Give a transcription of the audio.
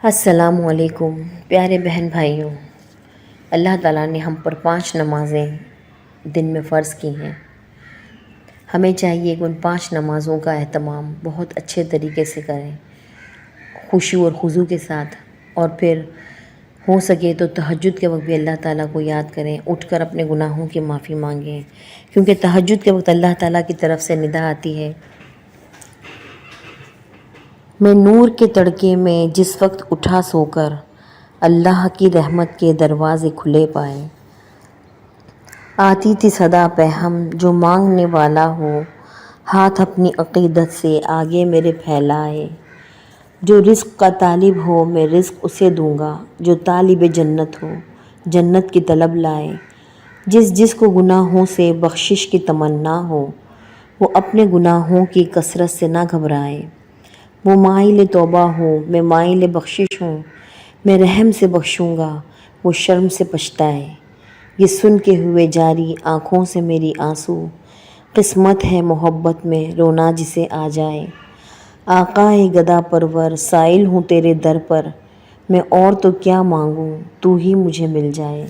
السلام علیکم پیارے بہن بھائیوں، اللہ تعالیٰ نے ہم پر 5 نمازیں دن میں فرض کی ہیں۔ ہمیں چاہیے کہ ان 5 نمازوں کا اہتمام بہت اچھے طریقے سے کریں، خشوع اور خضوع کے ساتھ، اور پھر ہو سکے تو تہجد کے وقت بھی اللہ تعالیٰ کو یاد کریں، اٹھ کر اپنے گناہوں کی معافی مانگیں، کیونکہ تہجد کے وقت اللہ تعالیٰ کی طرف سے ندا آتی ہے، میں نور کے تڑکے میں جس وقت اٹھا سو کر، اللہ کی رحمت کے دروازے کھلے پائے۔ آتی تھی صدا پہم جو مانگنے والا ہو، ہاتھ اپنی عقیدت سے آگے میرے پھیلائے۔ جو رزق کا طالب ہو میں رزق اسے دوں گا، جو طالب جنت ہو جنت کی طلب لائے۔ جس کو گناہوں سے بخشش کی تمنا ہو، وہ اپنے گناہوں کی کثرت سے نہ گھبرائے۔ وہ مائل توبہ ہو میں مائل بخشش ہوں، میں رحم سے بخشوں گا وہ شرم سے پچھتائے۔ یہ سن کے ہوئے جاری آنکھوں سے میری آنسو، قسمت ہے محبت میں رونا جسے آ جائے۔ آقائے گدا پرور سائل ہوں تیرے در پر، میں اور تو کیا مانگوں تو ہی مجھے مل جائے۔